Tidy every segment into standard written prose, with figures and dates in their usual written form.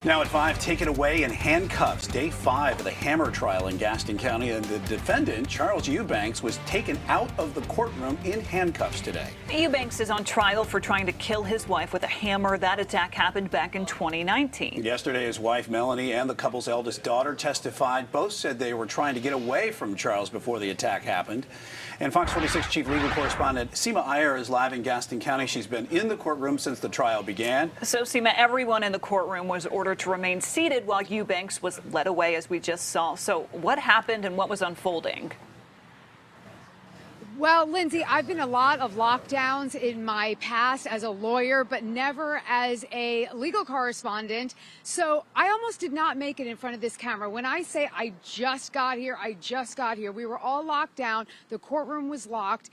Now at 5, taken away in handcuffs. Day 5 of the hammer trial in Gaston County, and the defendant, Charles Eubanks, was taken out of the courtroom in handcuffs today. Eubanks is on trial for trying to kill his wife with a hammer. That attack happened back in 2019. Yesterday, his wife, Melanie, and the couple's eldest daughter testified. Both said they were trying to get away from Charles before the attack happened. And Fox 46 chief legal correspondent Seema Iyer is live in Gaston County. She's been in the courtroom since the trial began. So, Seema, everyone in the courtroom was ordered to remain seated while Eubanks was led away, as we just saw. So what happened and what was unfolding? Well, Lindsay, I've been in a lot of lockdowns in my past as a lawyer, but never as a legal correspondent. So I almost did not make it in front of this camera. When I say I just got here, we were all locked down. The courtroom was locked.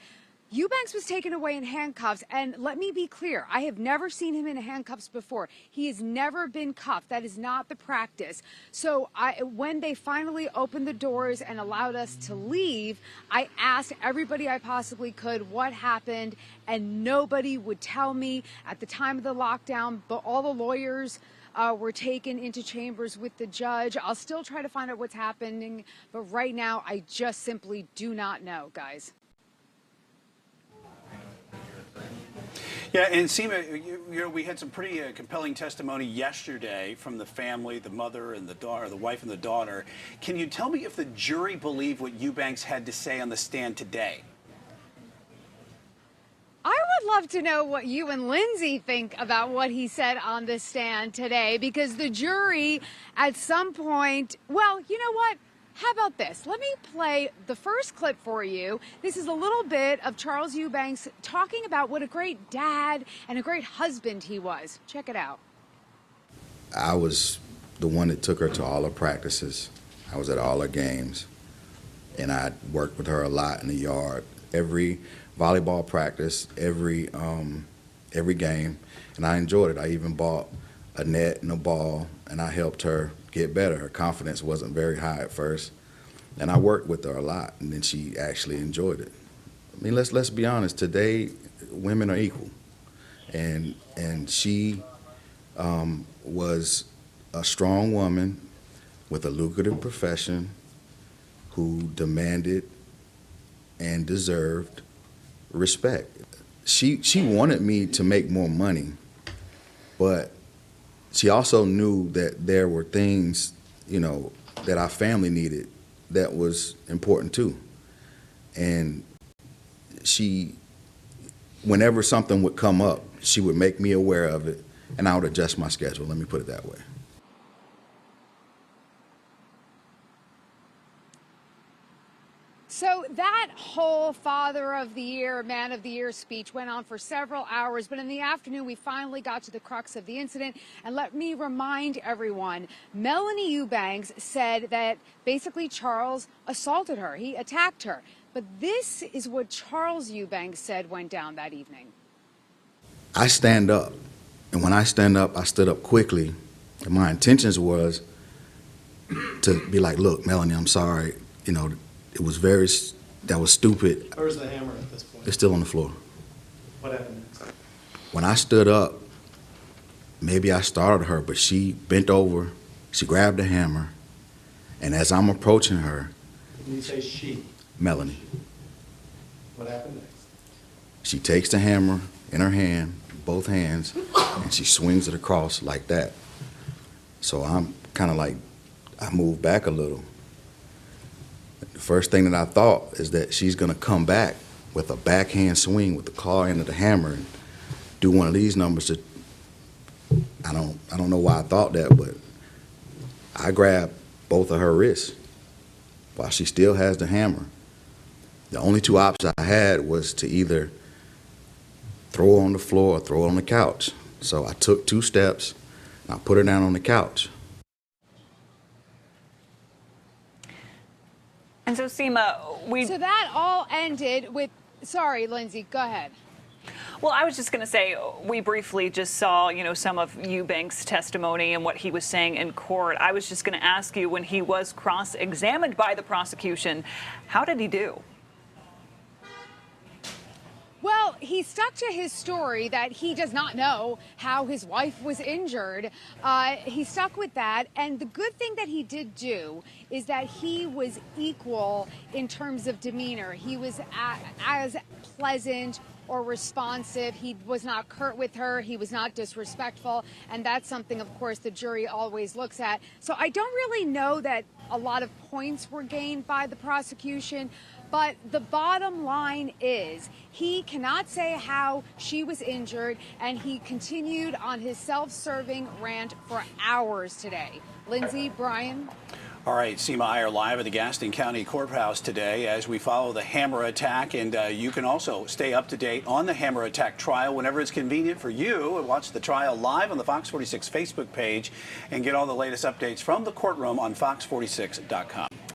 Eubanks was taken away in handcuffs, and let me be clear, I have never seen him in handcuffs before. He has never been cuffed. That is not the practice. So when they finally opened the doors and allowed us to leave, I asked everybody I possibly could what happened, and nobody would tell me. At the time of the lockdown, but all the lawyers were taken into chambers with the judge. I'll still try to find out what's happening, but right now I just simply do not know, guys. Yeah, and Seema, you know, we had some pretty compelling testimony yesterday from the family, the mother and the daughter, the wife and the daughter. Can you tell me if the jury believed what Eubanks had to say on the stand today? I would love to know what you and Lindsay think about what he said on the stand today, because the jury at some point, well, you know what? How about this? Let me play the first clip for you. This is a little bit of Charles Eubanks talking about what a great dad and a great husband he was. Check it out. I was the one that took her to all her practices. I was at all her games, and I worked with her a lot in the yard. Every volleyball practice, every game, and I enjoyed it. I even bought a net and a ball, and I helped her get better. Her confidence wasn't very high at first, and I worked with her a lot, and then she actually enjoyed it. I mean, let's be honest. Today, women are equal, and she was a strong woman with a lucrative profession who demanded and deserved respect. She wanted me to make more money, but she also knew that there were things, you know, that our family needed that was important too. And she, whenever something would come up, she would make me aware of it, and I would adjust my schedule, let me put it that way. So that whole Father of the Year, Man of the Year speech went on for several hours, but in the afternoon we finally got to the crux of the incident. And let me remind everyone, Melanie Eubanks said that basically Charles assaulted her, he attacked her. But this is what Charles Eubanks said went down that evening. I stand up, and when I stand up, I stood up quickly, and my intentions was to be like, look, Melanie, I'm sorry, you know, it was that was stupid. Where's the hammer at this point? It's still on the floor. What happened next? When I stood up, maybe I startled her, but she bent over, she grabbed the hammer, and as I'm approaching her. When you say she? Melanie. What happened next? She takes the hammer in her hand, both hands, and she swings it across like that. So I'm kind of like, I moved back a little. The first thing that I thought is that she's gonna come back with a backhand swing with the claw end of the hammer and do one of these numbers that I don't know why I thought that, but I grabbed both of her wrists while she still has the hammer. The only two options I had was to either throw her on the floor or throw her on the couch. So I took 2 steps and I put her down on the couch. And so, Seema, So that all ended with, sorry, Lindsay, go ahead. Well, I was just going to say, we briefly just saw, you know, some of Eubanks' testimony and what he was saying in court. I was just going to ask you, when he was cross-examined by the prosecution, how did he do? Well, he stuck to his story that he does not know how his wife was injured. He stuck with that. And the good thing that he did do is that he was equal in terms of demeanor. He was as pleasant or responsive. He was not curt with her. He was not disrespectful. And that's something, of course, the jury always looks at. So I don't really know that a lot of points were gained by the prosecution. But the bottom line is he cannot say how she was injured, and he continued on his self-serving rant for hours today. Lindsay, Brian? All right, Seema, I are live at the Gaston County Courthouse today as we follow the hammer attack, and you can also stay up to date on the hammer attack trial whenever it's convenient for you. Watch the trial live on the Fox 46 Facebook page and get all the latest updates from the courtroom on fox46.com.